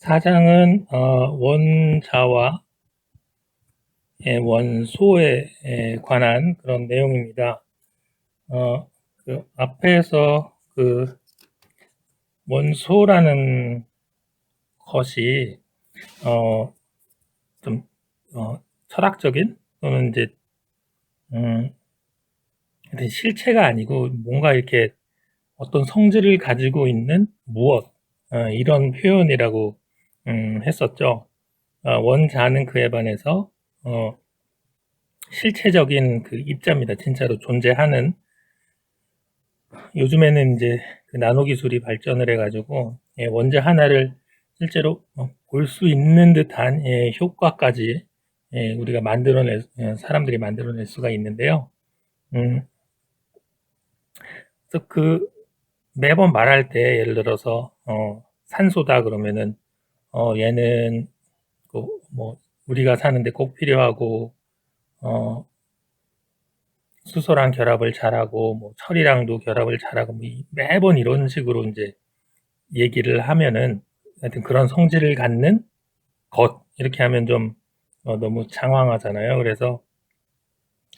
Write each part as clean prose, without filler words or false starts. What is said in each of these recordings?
4장은 원자와 원소에 관한 그런 내용입니다. 그 앞에서 그 원소라는 것이 좀 철학적인 또는 이제 실체가 아니고 뭔가 이렇게 어떤 성질을 가지고 있는 무엇 이런 표현이라고 했었죠. 원자는 그에 반해서 실체적인 그 입자입니다. 진짜로 존재하는. 요즘에는 이제 그 나노 기술이 발전을 해가지고 원자 하나를 실제로 볼 수 있는 듯한 효과까지 우리가 사람들이 만들어낼 수가 있는데요. 그래서 그 매번 말할 때 예를 들어서 산소다 그러면은 얘는 뭐 우리가 사는데 꼭 필요하고 수소랑 결합을 잘하고 뭐 철이랑도 결합을 잘하고 뭐 매번 이런 식으로 이제 얘기를 하면은 하여튼 그런 성질을 갖는 것 이렇게 하면 좀 너무 장황하잖아요. 그래서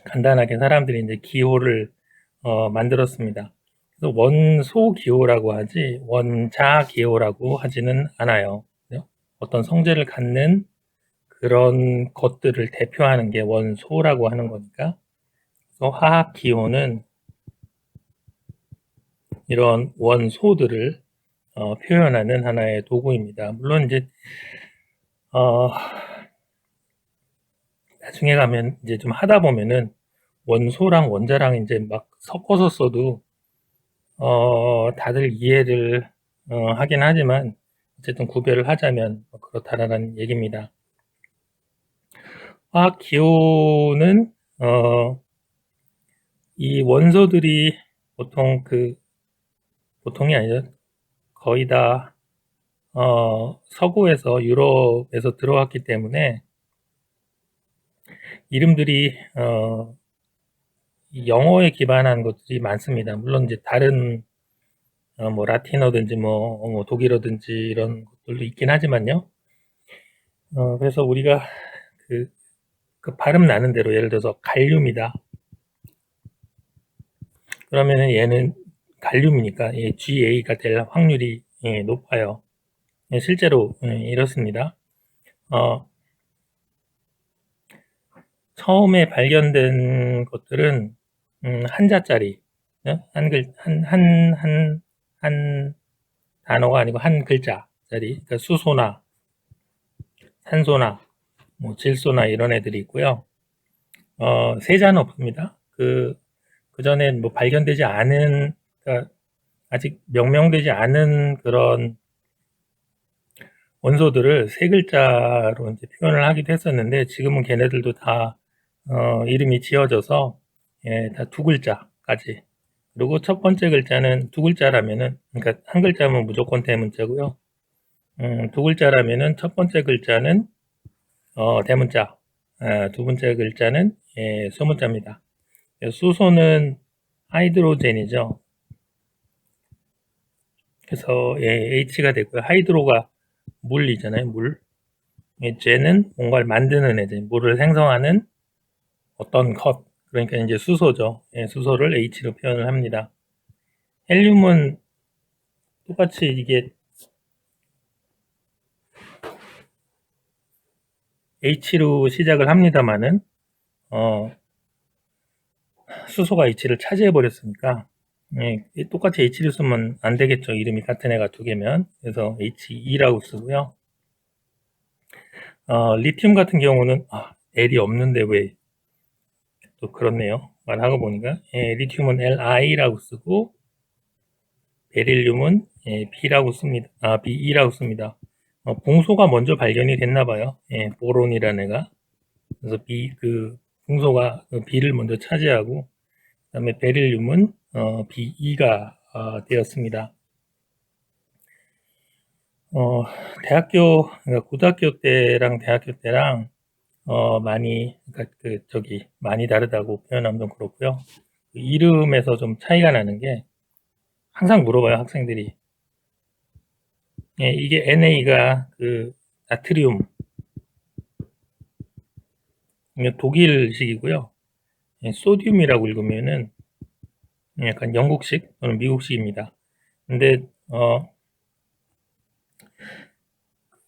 간단하게 사람들이 이제 기호를 만들었습니다. 그래서 원소 기호라고 하지 원자 기호라고 하지는 않아요. 어떤 성질을 갖는 그런 것들을 대표하는 게 원소라고 하는 거니까. 그래서 화학 기호는 이런 원소들을 표현하는 하나의 도구입니다. 물론 이제 나중에 가면 이제 좀 하다 보면은 원소랑 원자랑 이제 막 섞어서 써도 다들 이해를 하긴 하지만 어쨌든 구별을 하자면 그렇다라는 얘기입니다. 화학 기호는 이 원소들이 보통이 아니죠. 거의 다 서구에서 유럽에서 들어왔기 때문에 이름들이 영어에 기반한 것들이 많습니다. 물론 이제 다른 뭐 라틴어든지 뭐 독일어든지 이런 것들도 있긴 하지만요. 그래서 우리가 그 발음 나는 대로 예를 들어서 갈륨이다. 그러면은 얘는 갈륨이니까 GA가 될 확률이 높아요. 실제로 이렇습니다. 처음에 발견된 것들은 한자짜리 한 단어가 아니고 한 글자짜리, 그러니까 수소나 산소나 뭐 질소나 이런 애들이 있고요. 세자는 없습니다. 그 전에 뭐 발견되지 않은, 그러니까 아직 명명되지 않은 그런 원소들을 세 글자로 이제 표현을 하기도 했었는데 지금은 걔네들도 다 이름이 지어져서 다 두 글자까지. 그리고 첫 번째 글자는 두 글자라면은, 그러니까 한 글자면 무조건 대문자고요. 두 글자라면은 첫 번째 글자는 대문자, 두 번째 글자는 소문자입니다. 수소는 하이드로젠이죠. 그래서 H가 되고요. 하이드로가 물이잖아요. 물. 젠은 뭔가를 만드는 애들, 물을 생성하는 어떤 것. 그러니까 이제 수소죠. 수소를 H로 표현을 합니다. 헬륨은 똑같이 이게 H로 시작을 합니다만은 수소가 H를 차지해 버렸으니까 똑같이 H를 쓰면 안 되겠죠. 이름이 같은 애가 두 개면. 그래서 He2라고 쓰고요. 리튬 같은 경우는 L이 없는데 왜 또 그렇네요. 말하고 보니까 리튬은 Li라고 쓰고 베릴륨은 B라고 씁니다. Be라고 씁니다. 봉소가 먼저 발견이 됐나 봐요. 보론이라는 애가. 그래서 봉소가 B를 먼저 차지하고 그다음에 베릴륨은 Be가 되었습니다. 그러니까 고등학교 때랑 대학교 때랑 그러니까 많이 다르다고 표현하면 좀 그렇고요. 그 이름에서 좀 차이가 나는 게 항상 물어봐요, 학생들이. 예, 이게 NA가 그 나트륨, 이게 독일식이고요. 예, 소듐이라고 읽으면은 약간 영국식 또는 미국식입니다. 근데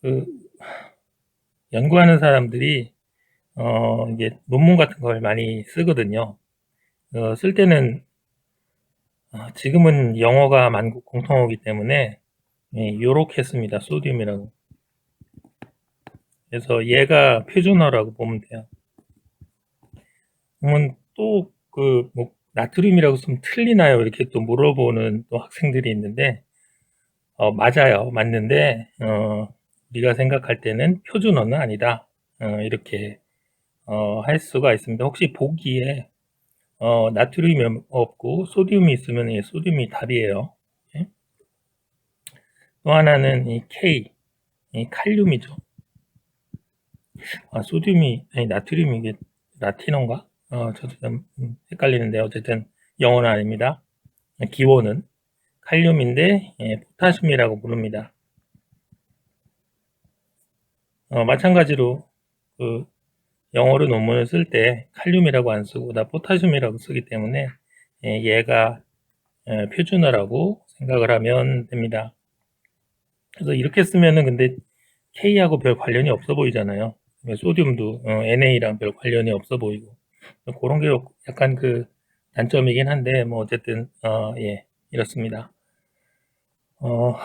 그 연구하는 사람들이 이게 논문 같은 걸 많이 쓰거든요. 쓸 때는 지금은 영어가 만국 공통어이기 때문에 예, 요렇게 씁니다. 소듐이라고. 그래서 얘가 표준어라고 보면 돼요. 그러면 또 뭐 나트륨이라고 쓰면 틀리나요? 이렇게 또 물어보는 또 학생들이 있는데 맞아요. 맞는데 우리가 생각할 때는 표준어는 아니다. 이렇게 할 수가 있습니다. 혹시 보기에 나트륨이 없고 소듐이 있으면 예, 소듐이 답이에요. 예? 또 하나는 이 K, 이 칼륨이죠. 소듐이 아니 나트륨이 이게 라틴어인가? 저도 좀 헷갈리는데 어쨌든 영어는 아닙니다. 기원은 칼륨인데 예, 포타슘이라고 부릅니다. 마찬가지로 그 영어로 논문을 쓸 때 칼륨이라고 안 쓰고 다 포타슘이라고 쓰기 때문에 예, 얘가 표준어라고 생각을 하면 됩니다. 그래서 이렇게 쓰면은 근데 K하고 별 관련이 없어 보이잖아요. 소듐도 NA랑 별 관련이 없어 보이고 그런 게 약간 그 단점이긴 한데 뭐 어쨌든 예, 이렇습니다. 어,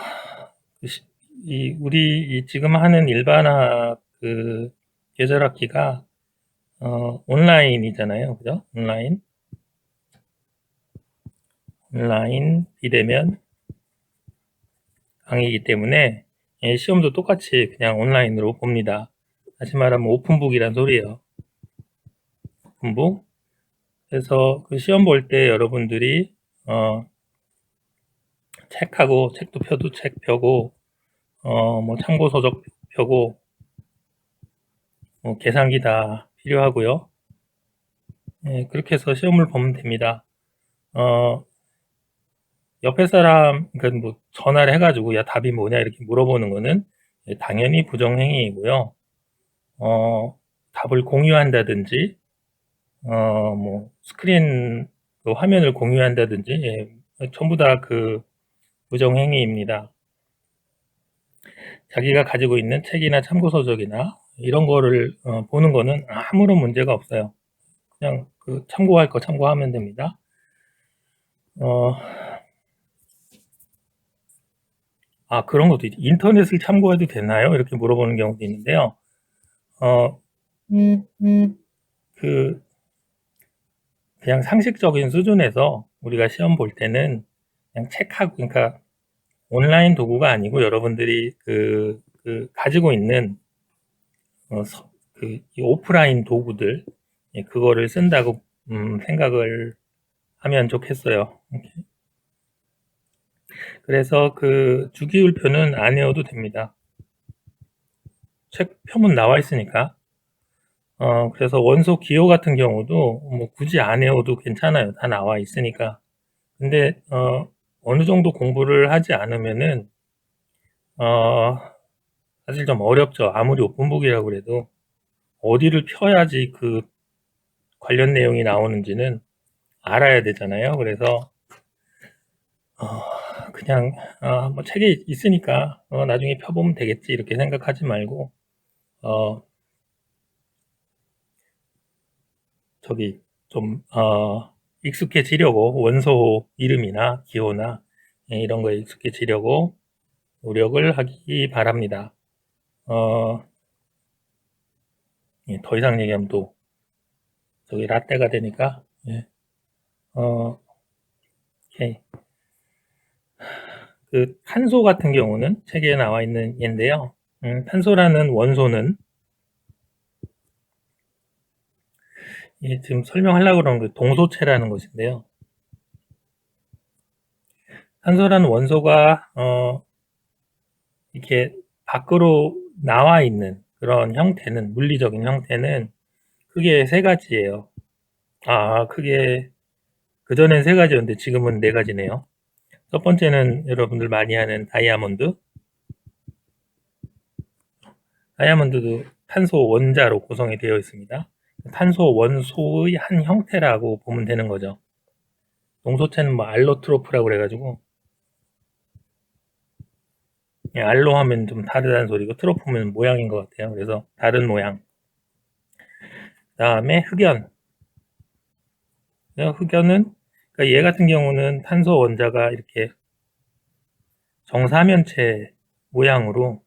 우리 지금 하는 일반학 그 계절학기가 온라인이잖아요, 그죠? 온라인 비대면 강의이기 때문에 예, 시험도 똑같이 그냥 온라인으로 봅니다. 다시 말하면 오픈북이란 소리예요. 오픈북. 그래서 그 시험 볼 때 여러분들이 책하고 책도 펴도 책 펴고 뭐 참고 서적 펴고 뭐 계산기 다 필요하고요. 예, 그렇게 해서 시험을 보면 됩니다. 어, 옆에 사람 그러니까 뭐 전화를 해가지고 야 답이 뭐냐 이렇게 물어보는 거는 예, 당연히 부정행위이고요. 답을 공유한다든지 뭐 스크린 그 화면을 공유한다든지 예, 전부 다 그 부정행위입니다. 자기가 가지고 있는 책이나 참고서적이나 이런 거를 보는 거는 아무런 문제가 없어요. 그냥 그 참고할 거 참고하면 됩니다. 어, 그런 것도 있죠. 인터넷을 참고해도 되나요? 이렇게 물어보는 경우도 있는데요. 어, 그 그냥 상식적인 수준에서 우리가 시험 볼 때는 그냥 책하고 그러니까 온라인 도구가 아니고 여러분들이 그 가지고 있는 이 오프라인 도구들 예, 그거를 쓴다고 생각을 하면 좋겠어요. 그래서 그 주기율표는 안 외워도 됩니다. 책 표문 나와 있으니까. 그래서 원소 기호 같은 경우도 뭐 굳이 안 외워도 괜찮아요. 다 나와 있으니까. 근데 어느 정도 공부를 하지 않으면은 어, 사실 좀 어렵죠. 아무리 오픈북이라고 그래도 어디를 펴야지 그 관련 내용이 나오는지는 알아야 되잖아요. 그래서 그냥 뭐 책이 있으니까 나중에 펴보면 되겠지 이렇게 생각하지 말고 어, 저기 좀 익숙해지려고 원소 이름이나 기호나 예, 이런 거에 익숙해지려고 노력을 하기 바랍니다. 어, 예, 더 이상 얘기하면 또 저기 라떼가 되니까 예, 어, 오케이. 그 탄소 같은 경우는 책에 나와 있는 예인데요. 탄소라는 원소는 지금 설명하려고 그러는 게 동소체라는 것인데요. 탄소라는 원소가 이렇게 밖으로 나와 있는 그런 형태는 물리적인 형태는 크게 세 가지예요. 크게 그전엔 세 가지였는데 지금은 네 가지네요. 첫 번째는 여러분들 많이 하는 다이아몬드, 다이아몬드도 탄소 원자로 구성이 되어 있습니다. 탄소 원소의 한 형태라고 보면 되는 거죠. 동소체는 뭐 알로트로프라고 그래가지고, 알로 하면 좀 다르다는 소리고 트로프면 모양인 것 같아요. 그래서 다른 모양. 다음에 흑연. 흑연은 그러니까 얘 같은 경우는 탄소 원자가 이렇게 정사면체 모양으로,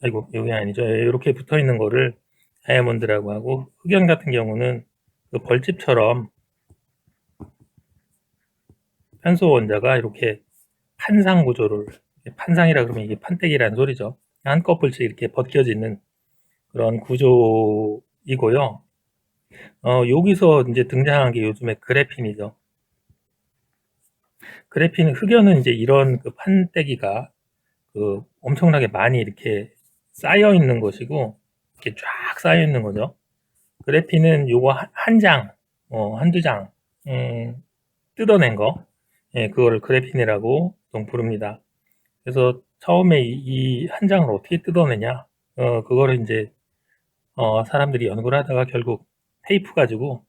아이고 여기 아니죠. 이렇게 붙어 있는 거를 다이아몬드라고 하고, 흑연 같은 경우는 그 벌집처럼 탄소 원자가 이렇게 판상 구조를, 판상이라 그러면 이게 판때기라는 소리죠. 한꺼풀씩 이렇게 벗겨지는 그런 구조이고요. 여기서 이제 등장한 게 요즘에 그래핀이죠. 그래핀, 흑연은 이제 이런 그 판때기가 그 엄청나게 많이 이렇게 쌓여 있는 것이고, 이렇게 쫙 쌓여 있는 거죠. 그래핀은 요거 한 장, 한두 장, 뜯어낸 거, 예, 그거를 그래핀이라고 좀 부릅니다. 그래서 처음에 이 한 장을 어떻게 뜯어내냐, 그거를 이제, 사람들이 연구를 하다가 결국 테이프 가지고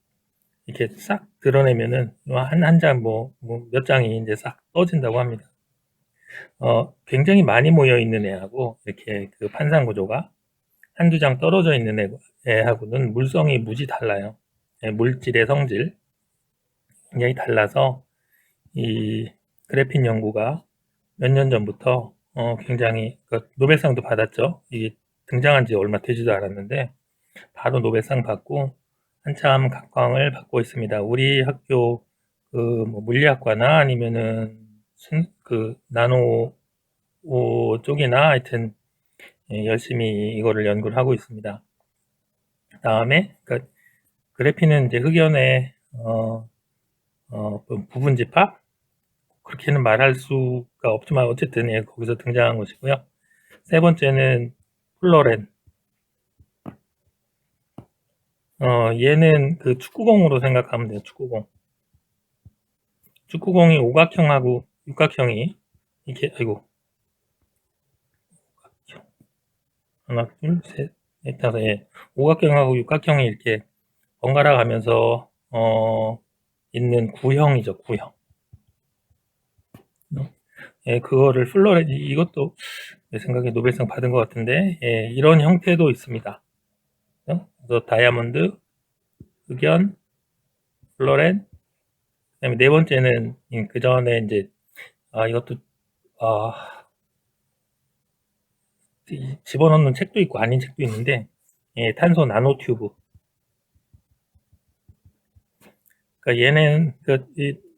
이렇게 싹 드러내면은 한 장 몇 장이 이제 싹 떠진다고 합니다. 굉장히 많이 모여 있는 애하고 이렇게 그 판상 구조가 한두 장 떨어져 있는 애하고는 물성이 무지 달라요. 예, 물질의 성질 굉장히 달라서 이 그래핀 연구가 몇 년 전부터 굉장히 그 노벨상도 받았죠. 이게 등장한 지 얼마 되지도 않았는데 바로 노벨상 받고 한참 각광을 받고 있습니다. 우리 학교 그 뭐 물리학과나 아니면은 그 나노 쪽이나 하여튼 예, 열심히 이거를 연구를 하고 있습니다. 다음에 그래핀은 이제 흑연의 부분 집합, 그렇게는 말할 수가 없지만 어쨌든 예, 거기서 등장한 것이고요. 세 번째는 플로렌. 얘는 그 축구공으로 생각하면 돼요. 축구공. 축구공이 오각형하고 육각형이 이렇게, 아이고, 하나, 둘, 셋, 넷, 다섯, 예. 오각형하고 육각형이 이렇게 번갈아 가면서 있는 구형이죠. 구형. 예, 그거를 플로렌, 이것도 내 생각에 노벨상 받은 것 같은데, 예, 이런 형태도 있습니다. 그래서 다이아몬드, 흑연, 플로렌, 그다음에 네 번째는 그 전에 이제 이것도 아, 집어넣는 책도 있고 아닌 책도 있는데, 예, 탄소 나노튜브. 그러니까 얘는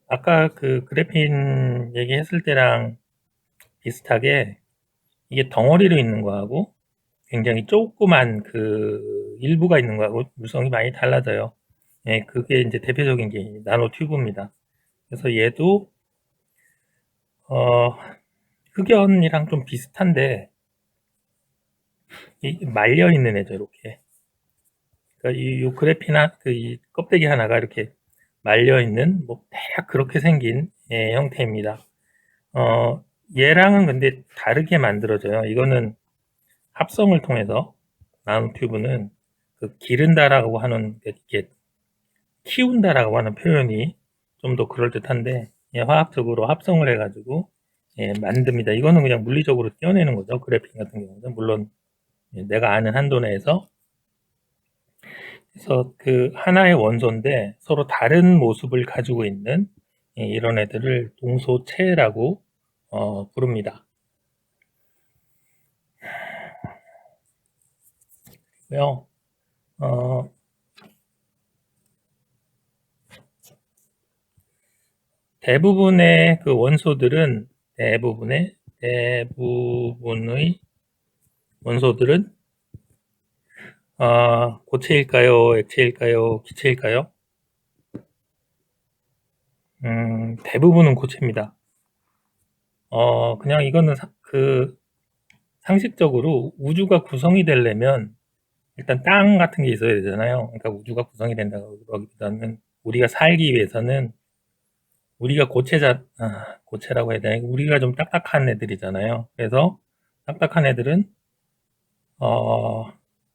아까 그 그래핀 얘기했을 때랑 비슷하게 이게 덩어리로 있는 거하고 굉장히 조그만 그 일부가 있는 거하고 물성이 많이 달라져요. 예, 그게 이제 대표적인 게 나노튜브입니다. 그래서 얘도 어, 흑연이랑 좀 비슷한데 말려 있는 애죠, 이렇게. 그러니까 이 그래피나 이 껍데기 하나가 이렇게 말려 있는 뭐 대략 그렇게 생긴 예, 형태입니다. 얘랑은 근데 다르게 만들어져요. 이거는 합성을 통해서 나노튜브는 그 기른다라고 하는 이렇게 키운다라고 하는 표현이 좀 더 그럴듯한데 예, 화학적으로 합성을 해가지고 예, 만듭니다. 이거는 그냥 물리적으로 떼어내는 거죠. 그래핀 같은 경우는 물론 예, 내가 아는 한도 내에서. 그래서 그 하나의 원소인데 서로 다른 모습을 가지고 있는 예, 이런 애들을 동소체라고 부릅니다. 고요. 어, 대부분의 그 원소들은 대부분의 원소들은 고체일까요? 액체일까요? 기체일까요? 대부분은 고체입니다. 그냥 이거는 상식적으로 우주가 구성이 되려면 일단 땅 같은 게 있어야 되잖아요. 그러니까 우주가 구성이 된다고 그러기보다는 우리가 살기 위해서는 우리가 고체라고 해야 되나? 우리가 좀 딱딱한 애들이잖아요. 그래서 딱딱한 애들은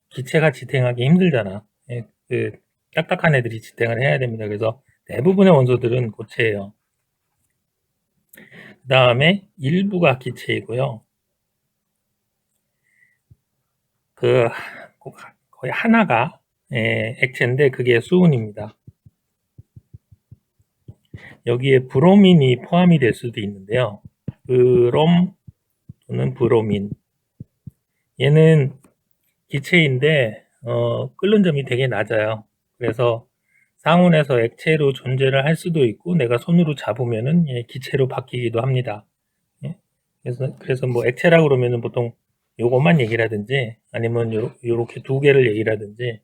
기체가 지탱하기 힘들잖아. 예, 그 딱딱한 애들이 지탱을 해야 됩니다. 그래서 대부분의 원소들은 고체예요. 그 다음에 일부가 기체이고요. 그 거의 하나가 액체인데 그게 수은입니다. 여기에 브로민이 포함이 될 수도 있는데요. 브롬 또는 브로민. 얘는 기체인데 끓는 점이 되게 낮아요. 그래서 상온에서 액체로 존재를 할 수도 있고 내가 손으로 잡으면은 기체로 바뀌기도 합니다. 예? 그래서 뭐 액체라고 그러면은 보통 요것만 얘기를 하든지 아니면 요렇게 두 개를 얘기를 하든지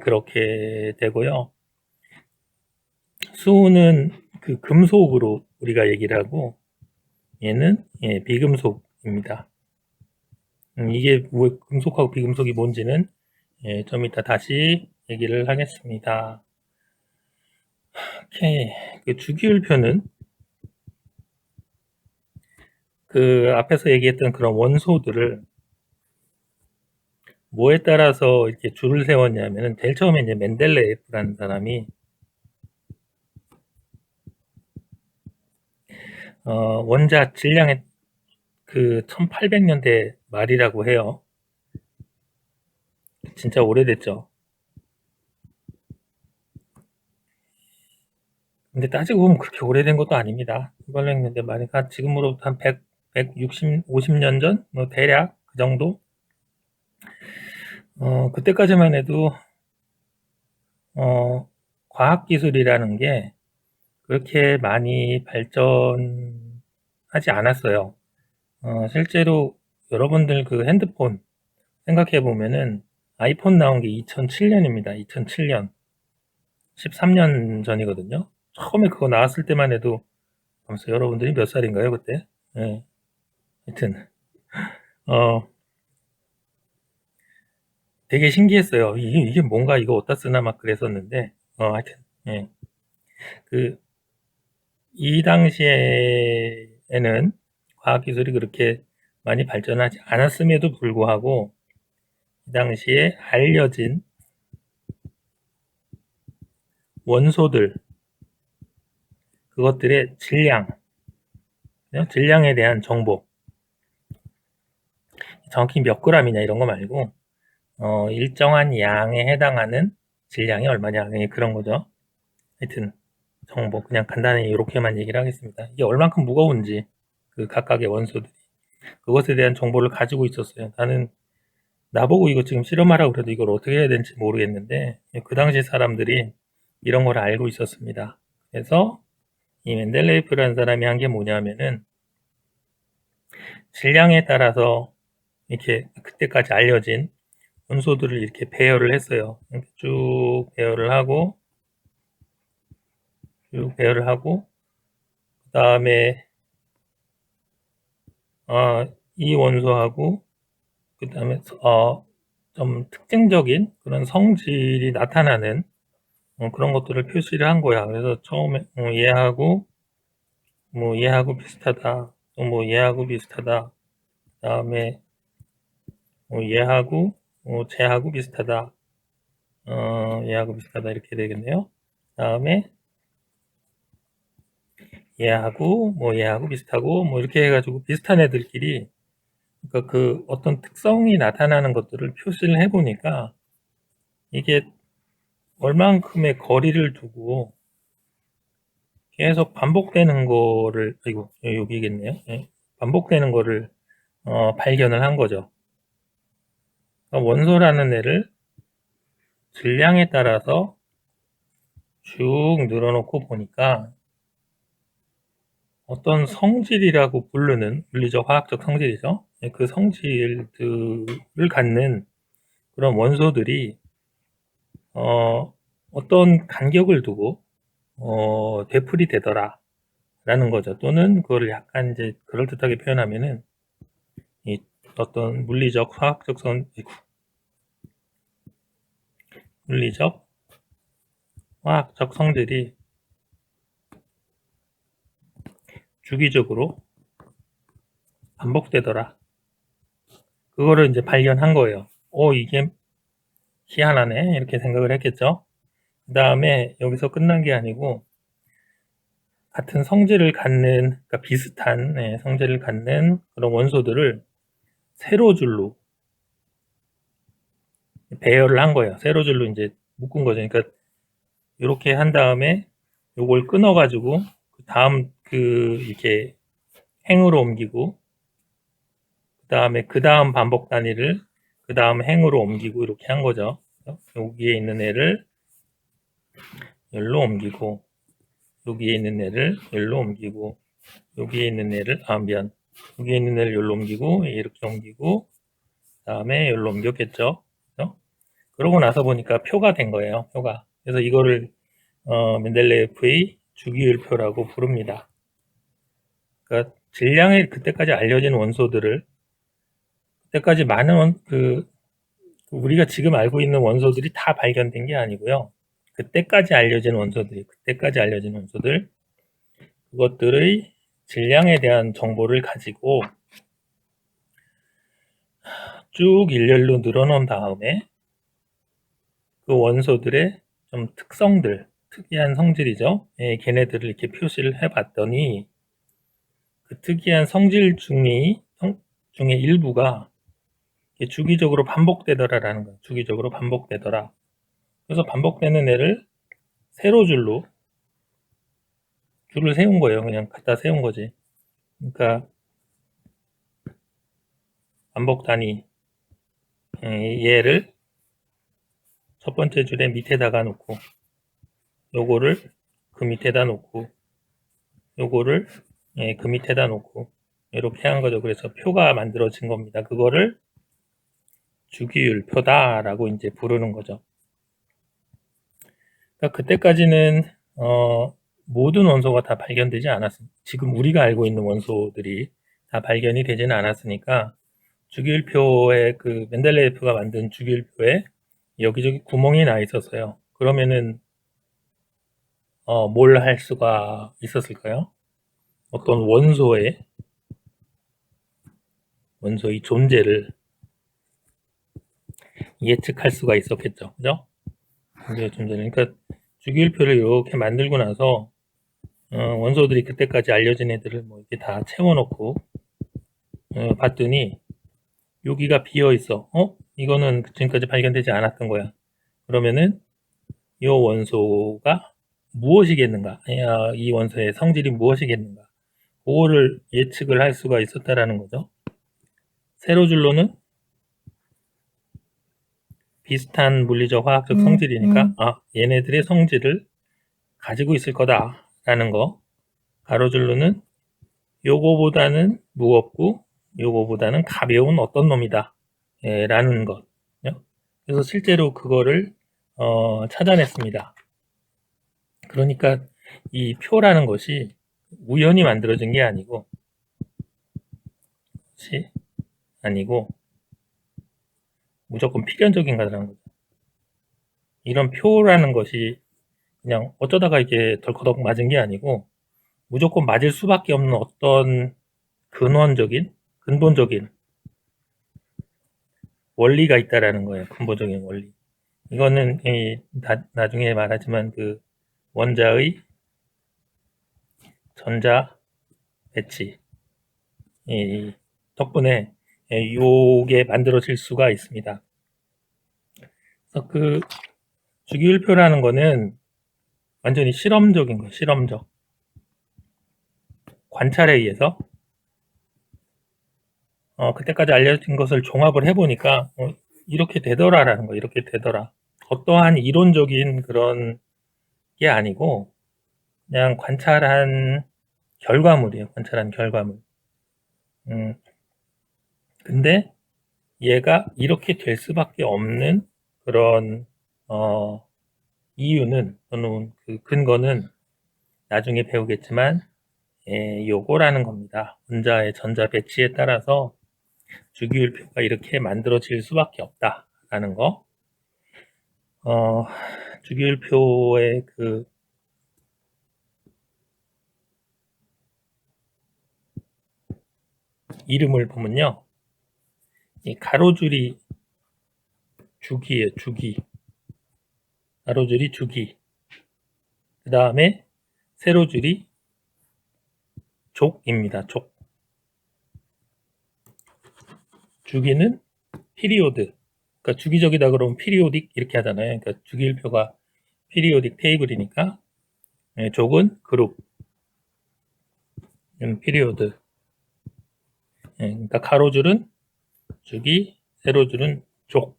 그렇게 되고요. 수은 그 금속으로 우리가 얘기를 하고 얘는 비금속입니다. 이게 금속하고 비금속이 뭔지는 좀 이따 다시 얘기를 하겠습니다. 오케이. 그 주기율표는 그 앞에서 얘기했던 그런 원소들을 뭐에 따라서 이렇게 줄을 세웠냐면은 제일 처음에 이제 멘델레예프라는 사람이 원자 질량의 그 1800년대 말이라고 해요. 진짜 오래됐죠. 근데 따지고 보면 그렇게 오래된 것도 아닙니다. 1800년대 말이니까 지금으로부터 한 100, 160, 50년 전? 뭐 대략 그 정도? 그때까지만 해도 과학기술이라는 게 그렇게 많이 발전하지 않았어요. 실제로 여러분들 그 핸드폰 생각해 보면은 아이폰 나온 게 2007년입니다. 2007년. 13년 전이거든요. 처음에 그거 나왔을 때만 해도 아무튼 여러분들이 몇 살인가요, 그때? 예. 하여튼 어 되게 신기했어요. 이게 뭔가 이거 어디다 쓰나 막 그랬었는데 하여튼 예. 그 이 당시에는 과학기술이 그렇게 많이 발전하지 않았음에도 불구하고 이 당시에 알려진 원소들, 그것들의 질량에 대한 정보, 정확히 몇 그램이냐 이런 거 말고 일정한 양에 해당하는 질량이 얼마냐 그런 거죠. 하여튼 정보 그냥 간단히 이렇게만 얘기를 하겠습니다. 이게 얼만큼 무거운지 그 각각의 원소들이 그것에 대한 정보를 가지고 있었어요. 나보고 이거 지금 실험하라고 그래도 이걸 어떻게 해야 되는지 모르겠는데 그 당시 사람들이 이런 걸 알고 있었습니다. 그래서 이 멘델레이프라는 사람이 한 게 뭐냐면은 질량에 따라서 이렇게 그때까지 알려진 원소들을 이렇게 배열을 했어요. 이렇게 쭉 배열을 하고 그 다음에 이 원소하고 그 다음에 좀 특징적인 그런 성질이 나타나는 그런 것들을 표시를 한 거야. 그래서 처음에 얘하고 비슷하다. 또 뭐 얘하고 비슷하다. 그다음에 얘하고 쟤하고 비슷하다. 얘하고 비슷하다 이렇게 되겠네요. 그다음에 얘하고 비슷하고 뭐 이렇게 해가지고 비슷한 애들끼리 그러니까 그 어떤 특성이 나타나는 것들을 표시를 해보니까 이게 얼만큼의 거리를 두고 계속 반복되는 거를 아이고 여기겠네요. 반복되는 거를 발견을 한 거죠. 그러니까 원소라는 애를 질량에 따라서 쭉 늘어놓고 보니까 어떤 성질이라고 부르는 물리적 화학적 성질이죠. 그 성질들을 갖는 그런 원소들이 어떤 간격을 두고 되풀이 되더라 라는 거죠. 또는 그거를 약간 이제 그럴듯하게 표현하면은 이 어떤 물리적 화학적 성질이 주기적으로 반복되더라. 그거를 이제 발견한 거예요. 이게 희한하네. 이렇게 생각을 했겠죠. 그 다음에 여기서 끝난 게 아니고, 같은 성질을 갖는, 그러니까 비슷한 성질을 갖는 그런 원소들을 세로줄로 배열을 한 거예요. 세로줄로 이제 묶은 거죠. 그러니까 이렇게 한 다음에 요걸 끊어가지고 다음 이렇게 행으로 옮기고 그 다음 반복 단위를 그 다음 행으로 옮기고 이렇게 한 거죠. 여기에 있는 애를 열로 옮기고 여기에 있는 애를 열로 옮기고 여기에 있는 애를 여기에 있는 애를 열로 옮기고 이렇게 옮기고 다음에 열로 옮겼겠죠. 그죠? 그러고 나서 보니까 표가 된 거예요. 표가. 그래서 이거를 멘델레예프의 주기율표라고 부릅니다. 그러니까 질량의 그때까지 알려진 원소들을 그때까지 많은 우리가 지금 알고 있는 원소들이 다 발견된 게 아니고요. 그때까지 알려진 원소들 그것들의 질량에 대한 정보를 가지고 쭉 일렬로 늘어놓은 다음에 그 원소들의 좀 특이한 성질이죠. 걔네들을 이렇게 표시를 해봤더니 그 특이한 성질 중에 일부가 주기적으로 반복되더라라는 거예요. 주기적으로 반복되더라. 그래서 반복되는 애를 세로줄로 줄을 세운 거예요. 그냥 갖다 세운 거지. 그러니까 반복 단위 얘를 첫 번째 줄에 밑에다가 놓고 요거를 그 밑에다 놓고 요거를 그 밑에다 놓고 이렇게 한 거죠. 그래서 표가 만들어진 겁니다. 그거를 주기율표다라고 이제 부르는 거죠. 그러니까 그때까지는 모든 원소가 다 발견되지 않았습니다. 지금 우리가 알고 있는 원소들이 다 발견이 되지는 않았으니까 주기율표에 멘델레예프가 만든 주기율표에 여기저기 구멍이 나 있었어요. 그러면은 뭘 할 수가 있었을까요? 어떤 원소의 존재를 예측할 수가 있었겠죠. 그죠? 원소의 존재는. 그러니까 주기율표를 이렇게 만들고 나서 원소들이 그때까지 알려진 애들을 뭐 이렇게 다 채워놓고 봤더니 여기가 비어 있어. 이거는 지금까지 발견되지 않았던 거야. 그러면은 이 원소가 무엇이겠는가? 이 원소의 성질이 무엇이겠는가? 그거를 예측을 할 수가 있었다라는 거죠. 세로줄로는 비슷한 물리적 화학적 성질이니까 얘네들의 성질을 가지고 있을 거다라는 거. 가로줄로는 요거보다는 무겁고 요거보다는 가벼운 어떤 놈이다 라는 것. 그래서 실제로 그거를 찾아냈습니다. 그러니까 이 표라는 것이 우연히 만들어진 게 아니고 무조건 필연적인 거라는 거죠. 이런 표라는 것이 그냥 어쩌다가 이게 덜커덕 맞은 게 아니고 무조건 맞을 수밖에 없는 어떤 근본적인 원리가 있다라는 거예요. 근본적인 원리. 이거는 나중에 말하지만 그 원자의 전자 배치 덕분에 요게 만들어질 수가 있습니다. 그래서 그 주기율표라는 거는 완전히 실험적인 거예요. 실험적. 관찰에 의해서 그때까지 알려진 것을 종합을 해보니까 이렇게 되더라라는 거. 이렇게 되더라. 어떠한 이론적인 그런 게 아니고 그냥 관찰한 결과물이에요. 관찰한 결과물. 근데 얘가 이렇게 될 수밖에 없는 그런 이유는 또는 그 근거는 나중에 배우겠지만 요거라는 겁니다. 원자의 전자 배치에 따라서 주기율표가 이렇게 만들어질 수밖에 없다라는 거. 주기율표의 그 이름을 보면요. 이 가로줄이 주기예요. 주기. 가로줄이 주기. 그 다음에 세로줄이 족입니다. 족. 주기는 피리오드. 그러니까 주기적이다 그러면 피리오딕 이렇게 하잖아요. 그러니까 주기율표가 피리오딕 테이블이니까 족은 그룹. 피리오드. 그러니까 가로줄은 주기, 세로줄은 족.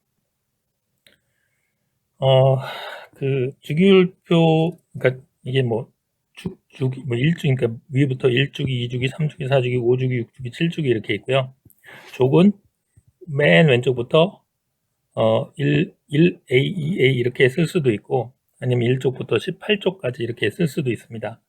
그 주기율표, 그러니까 이게 뭐 주기, 뭐 1주, 그러니까 위부터 1주기, 2주기, 3주기, 4주기, 5주기, 6주기, 7주기 이렇게 있고요. 족은 맨 왼쪽부터 1A, 2A 이렇게 쓸 수도 있고, 아니면 1쪽부터 18쪽까지 이렇게 쓸 수도 있습니다.